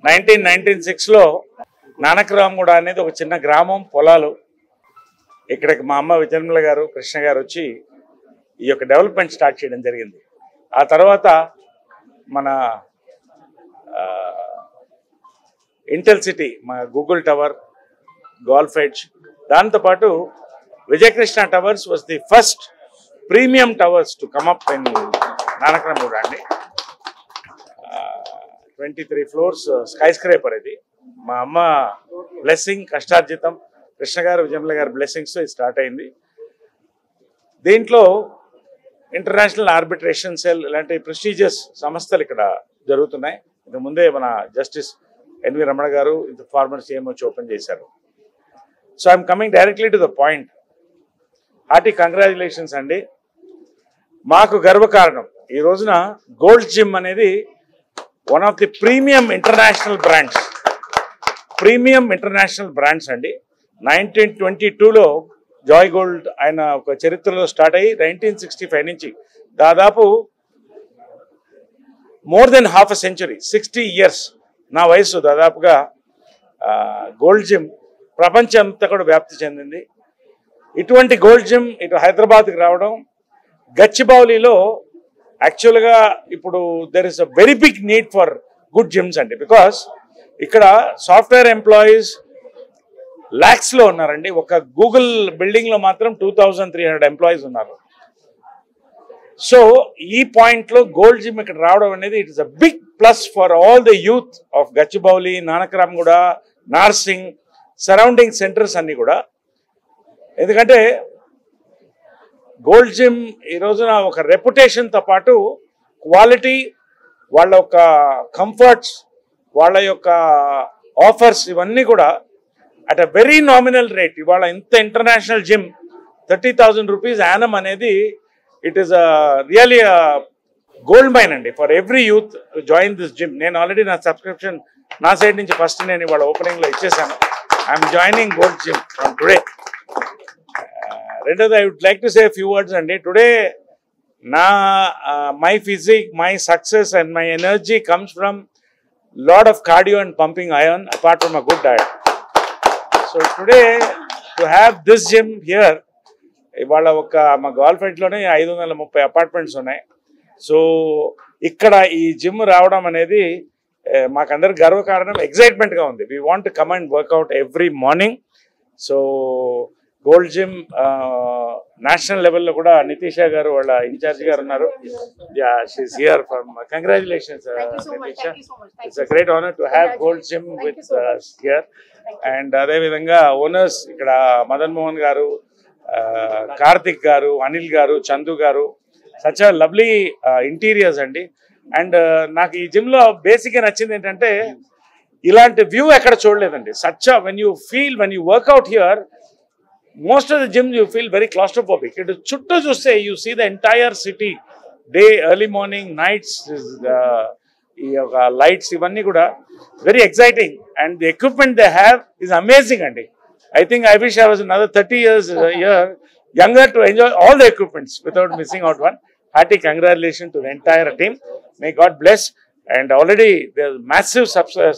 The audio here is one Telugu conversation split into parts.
1996లో నానక్రామ్గూడ అనేది ఒక చిన్న గ్రామం, పొలాలు. ఇక్కడికి మా అమ్మ విజయనిర్మల గారు, కృష్ణ గారు వచ్చి ఈ యొక్క డెవలప్మెంట్ స్టార్ట్ చేయడం జరిగింది. ఆ తర్వాత మన ఇంటెల్ సిటీ, మన గూగుల్ టవర్, గోల్ఫ్ ఎడ్జ్, దాంతోపాటు Vijayakrishna towers was the first premium towers to come up in Nanakramguda అండి. 23 floors స్కై స్క్రేపర్. ఇది మా అమ్మ బ్లెస్సింగ్, కష్టార్జితం, కృష్ణ గారు, విజయనిర్మల గారు బ్లెస్సింగ్స్ స్టార్ట్ అయింది. దీంట్లో ఇంటర్నేషనల్ ఆర్బిట్రేషన్ సెల్ ఇలాంటి ప్రెస్టీజియస్ సంస్థలు ఇక్కడ జరుగుతున్నాయి. ఇంతకు ముందే మన జస్టిస్ ఎన్వి రమణ గారు ఫార్మర్ సీఎం వచ్చి ఓపెన్ చేశారు. So I'm coming directly to the point. Hearty congratulations అండి. మాకు గర్వకారణం ఈ రోజున గోల్డ్ జిమ్ అనేది one of the premium international brands అండి. 1922లో జాయ్ గోల్డ్ ఆయన ఒక చరిత్రలో స్టార్ట్ అయ్యి 1965 నుంచి దాదాపు more than half a century, 60 years నా వయసు దాదాపుగా గోల్డ్ జిమ్ ప్రపంచం అంతా కూడా వ్యాప్తి చెందింది. ఇటువంటి గోల్డ్ జిమ్ ఇటు హైదరాబాద్కి రావడం, గచ్చిబౌలిలో యాక్చువల్గా ఇప్పుడు there is a very big need for good gyms అండి. బికాస్ ఇక్కడ సాఫ్ట్వేర్ ఎంప్లాయీస్ ల్యాక్స్లో ఉన్నారండి. ఒక గూగుల్ బిల్డింగ్లో మాత్రం 2300 ఎంప్లాయీస్ ఉన్నారు. సో ఈ పాయింట్లో గోల్డ్ జిమ్ ఇక్కడ రావడం అనేది it is a big plus for all the youth of Gachibowli, Nanakramguda, Narsingi, surrounding centres అన్నీ కూడా. ఎందుకంటే గోల్డ్ జిమ్ ఈ రోజున ఒక రెప్యుటేషన్తో పాటు క్వాలిటీ, వాళ్ళ యొక్క కంఫర్ట్స్, వాళ్ళ యొక్క ఆఫర్స్ ఇవన్నీ కూడా at a very nominal rate. ఇవాళ ఇంత ఇంటర్నేషనల్ జిమ్ 30,000 rupees యానం అనేది it is really gold mine అండి for every youth to join this gym. నేను ఆల్రెడీ నా సబ్స్క్రిప్షన్ నా సైడ్ నుంచి ఫస్ట్ నేను ఇవాళ ఓపెనింగ్లో ఇచ్చేసాను. I'm joining Gold Gym from today. రెండోది, I would like to say few words అండి. Today my physique, my success and my energy comes from lot of cardio and pumping iron apart from a good diet. So today to have this gym here, ఇవాళ ఒక మా గోల్ఫ్ ఎడ్జ్లోనే 530 అపార్ట్మెంట్స్ ఉన్నాయి. సో ఇక్కడ ఈ జిమ్ రావడం అనేది మాకందరికి గర్వకారణం, ఎగ్జైట్మెంట్గా ఉంది. We want to come and workout every morning. So gold gym national లెవెల్లో కూడా నితీషా గారు వాళ్ళ ఇన్ఛార్జ్ గారు ఉన్నారు. She is here from. Congratulations Nitisha. It's a great honour to have gold gym with here. And అదేవిధంగా ఓనర్స్ ఇక్కడ మదన్ మోహన్ గారు, కార్తిక్ గారు, అనిల్ గారు, చందు గారు, సచ్ అ లవ్లీ ఇంటీరియర్స్ అండి. అండ్ నాకు ఈ జిమ్లో బేసిక్గా నచ్చింది ఏంటంటే ఇలాంటి వ్యూ ఎక్కడ చూడలేదండి. Such when you workout here, most of the gyms you feel very claustrophobic. It is chuttu chuste you see the entire city, day, early morning, nights, lights ivanni kuda very exciting, and the equipment they have is amazing andi. I think I wish I was another 30 years here younger to enjoy all the equipments without missing out one. Hearty congratulations to the entire team. May God bless. And already there are massive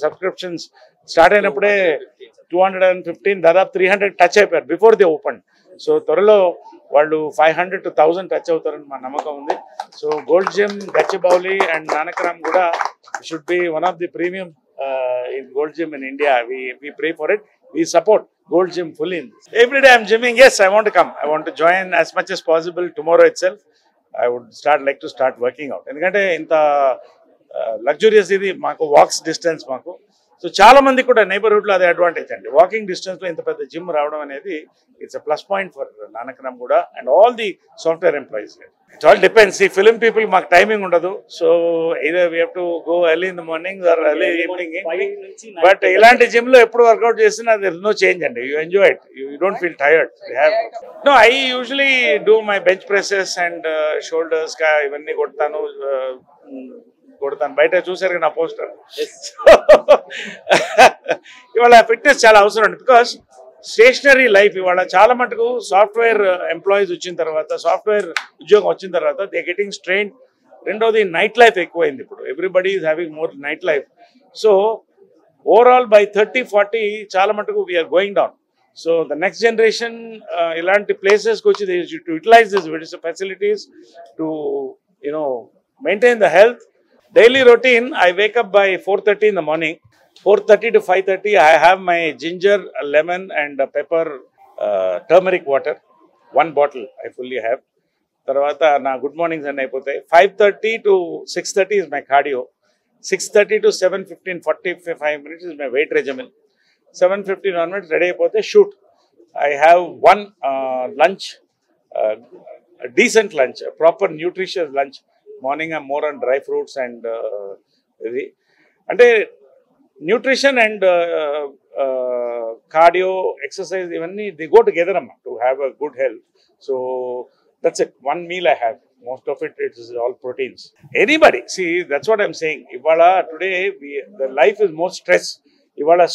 subscriptions start అయినప్పుడే 215 దాదాపు 300 టచ్ అయిపోయారు బిఫోర్ దే ఓపెన్. సో త్వరలో వాళ్ళు 500 to 1000 టచ్ అవుతారని మా నమ్మకం ఉంది. So gold Gym, Gachibowli and Nanakram కూడా should be one of the premium in gold gym in India. We pray for it. We support gold gym fully. Every day I'm gymming. Yes, I want to come. I want to join as much as possible. Tomorrow itself I would like to start working out. ఎందుకంటే ఇంత లగ్జూరియస్ ఇది మాకు, వాక్స్ డిస్టెన్స్ మాకు. సో చాలా మంది కూడా నైబర్హుడ్లో అదే అడ్వాంటేజ్ అండి. వాకింగ్ డిస్టెన్స్లో ఇంత పెద్ద జిమ్ రావడం అనేది it's a plus point for Nanakramguda and all the software employees. It all depends. ఈ ఫిలిం పీపుల్ మాకు టైమింగ్ ఉండదు. So either we have to go early in the morning or early evening. But ఇలాంటి జిమ్లో ఎప్పుడు వర్కౌట్ చేసినా there is no change అండి. You enjoy it. You don't feel tired. No, I usually do my bench presses and shoulders ఇవన్నీ కొడతాను. బయట చూసారు నా పోస్టర్. ఇవాళ ఫిట్నెస్ చాలా అవసరం అండి. బికాస్ స్టేషనరీ లైఫ్ ఇవాళ చాలా మటుకు సాఫ్ట్వేర్ ఎంప్లాయీస్ వచ్చిన తర్వాత, సాఫ్ట్వేర్ ఉద్యోగం వచ్చిన తర్వాత దే గెటింగ్ స్ట్రెయిన్. రెండోది నైట్ లైఫ్ ఎక్కువైంది ఇప్పుడు. Everybody is having more night life. So Overall, by 30, 40, చాలా మటుకు we are going down. So the next generation, ఇలాంటి places వచ్చి they should utilize these facilities to, maintain the health. Daily routine, I wake up by 4:30 in the morning. 4:30 to 5:30, I have my ginger, lemon and pepper, turmeric water. 1 bottle I fully have. Tarvata na good mornings and అయిపోతాయి. 5:30 to 6:30 is my cardio. 6:30 to 7:15, 45 minutes is my weight regimen. 7:15 onwards ready అయిపోతే shoot. I have one lunch, a decent lunch, a proper nutritious lunch. Morning I'm more on dry fruits and అంటే nutrition and cardio, exercise, ఇవన్నీ they go together to have a good health. So that's it. One meal I have. Most of it is all proteins. Anybody, see, that's what I'm saying. Today, the life is more stress.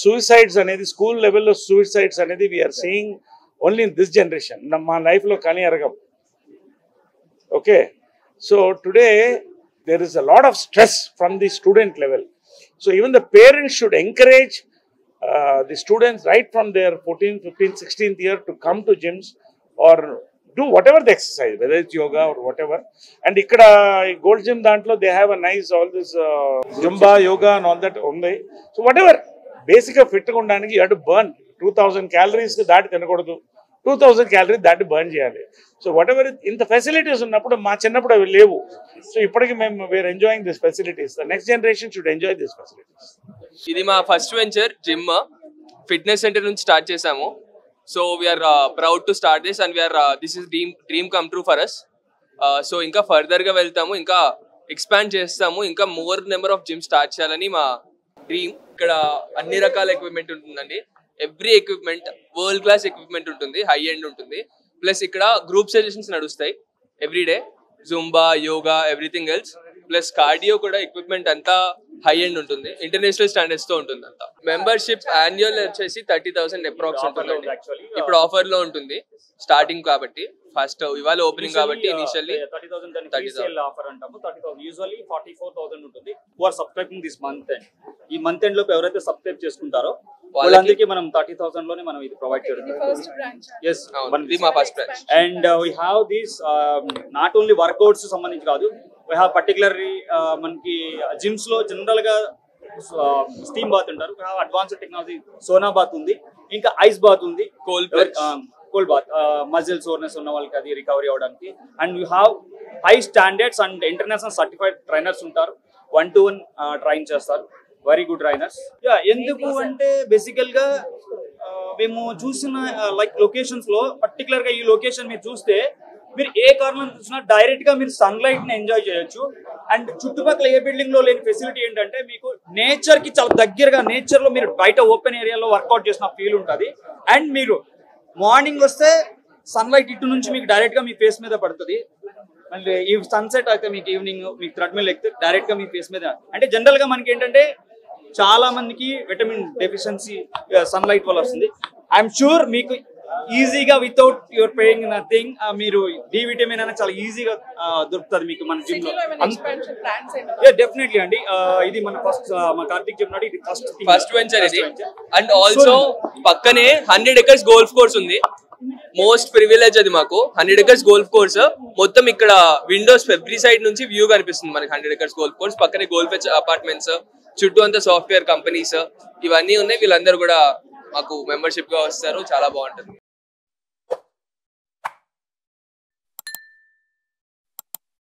Suicides anedi, school level of suicides anedi, we are seeing only in this generation. My life lo kani aragam. Okay. So today, there is a lot of stress from the student level. So even the parents should encourage the students right from their 14th, 15th, 16th year to come to gyms or do whatever the exercise, whether it's yoga or whatever. And ikkada Gold Gym dantlo they have a nice all this Zumba, yoga and all that only. So whatever basic fit ga undaniki you have to burn 2000 calories daati tinakodadu. 2000 calories daati burn cheyali. So whatever in the facilities ఉన్నప్పుడు మా చిన్నప్పుడు అవి లేవు. సో ఇప్పటికి మేము we are enjoying these facilities. The next generation should enjoy these facilities. ఇది మా first venture gym fitness centre నుంచి స్టార్ట్ చేసాము. So we are proud to start this and we are this is dream come true for us. So ఇంకా ఫర్దర్ గా వెళ్తాము, ఇంకా ఎక్స్పాండ్ చేస్తాము, ఇంకా more number of gym start చేయాలని మా డ్రీమ్. ఇక్కడ అన్ని రకాల ఎక్విప్మెంట్ ఉంటుందండి. Every equipment world class equipment ఉంటుంది, హై ఎండ్ ఉంటుంది. ప్లస్ ఇక్కడ గ్రూప్ సెషన్స్ నడుస్తాయి everyday, Zumba, yoga, everything else. Plus cardio కూడా ఎక్విప్మెంట్ అంతా హై ఎండ్ ఉంటుంది, ఇంటర్నేషనల్ స్టాండర్డ్స్ తో ఉంటుంది అంతా. మెంబర్షిప్ యాన్యువల్ వచ్చేసి 30,000 అప్రాక్స్ ఉంటుంది. ఇప్పుడు ఆఫర్ లో ఉంటుంది స్టార్టింగ్ కాబట్టి, ఫస్ట్ ఇవాళ ఓపెనింగ్ కాబట్టి ఇనిషియల్లీ 30,000 ఆఫర్ అంటాము. 30,000 యూజువల్లీ 44,000 ఉంటుంది. Who are subscribing this month end. ఈ మంత్ ఎండ్ లోపు ఎవరైతే సబ్స్క్రైబ్ చేసుకుంటారో వాళ్ళందరికీ మనం 30,000 లోనే మనం ఇది ప్రొవైడ్ చేయడం. yes, ఇది మా first branch. and we have these not only workouts సంబంధించి కాదు, we have particularly మనకి జిమ్స్ లో జనరల్ గా స్టీమ్ బాత్ ఉంటారు, అడ్వాన్స్డ్ టెక్నాలజీ సోనా బాత్ ఉంది, ఇంకా ఐస్ బాత్ ఉంది, కోల్డ్ బాత్ మజిల్ సోర్నెస్ ఉన్న వాళ్ళకి అది రికవరీ అవడానికి. And you have high standards and international certified trainers ఉంటారు, 1-to-1 ట్రైన్ చేస్తారు, వెరీ గుడ్ ట్రైనర్స్. ఎందుకు అంటే బేసికల్ గా మేము చూసిన లైక్ లొకేషన్స్ లో పర్టికులర్ గా ఈ లొకేషన్ మీరు చూస్తే మీరు ఏ కారణం చూసినా డైరెక్ట్ గా మీరు సన్ లైట్ ని ఎంజాయ్ చేయొచ్చు. అండ్ చుట్టుపక్కల ఏ బిల్డింగ్ లో లేని ఫెసిలిటీ ఏంటంటే మీకు నేచర్ కి చాలా దగ్గరగా, నేచర్ లో మీరు బయట ఓపెన్ ఏరియాలో వర్కౌట్ చేసిన ఫీల్ ఉంటుంది. అండ్ మీరు మార్నింగ్ వస్తే సన్ లైట్ ఇటు నుంచి మీకు డైరెక్ట్ గా మీ ఫేస్ మీద పడుతుంది. మళ్ళీ ఈ సన్సెట్ అయితే మీకు ఈవినింగ్ మీకు థ్రెడ్మిల్ ఎక్కితే డైరెక్ట్ గా మీ ఫేస్ మీద. అంటే జనరల్ గా మనకి ఏంటంటే చాలా మందికి విటమిన్ డెఫిషియన్సీ సన్ లైట్ వల్ల వస్తుంది. ఐఎమ్ షూర్ మీకు ఈజీగా వితౌట్ యువర్ పేయింగ్ నథింగ్ మీరు డి విటమిన్ అనేది చాలా ఈజీగా దొరుకుతుంది మీకు మన జిమ్ లో. డెఫినెట్లీ అండి, ఇది మన ఫస్ట్ మా కార్తిక్ చెప్పినట్టు ఇది ఫస్ట్ వెంచర్ ఇది. అండ్ ఆల్సో పక్కనే 100 acres గోల్ఫ్ కోర్స్ ఉంది. మోస్ట్ ప్రివిలేజ్ అది మాకు 100 acres గోల్ఫ్ కోర్స్. మొత్తం ఇక్కడ విండోస్ ఎవ్రీ సైడ్ నుంచి వ్యూ కనిపిస్తుంది మనకి. 100 acres గోల్ఫ్ కోర్స్ పక్కనే గోల్ఫ్ అపార్ట్మెంట్స్, చుట్టూ అంతా సాఫ్ట్వేర్ కంపెనీస్ ఇవన్నీ ఉన్నాయి. వీళ్ళందరూ కూడా మాకు మెంబర్షిప్ గా వస్తారు, చాలా బాగుంటుంది.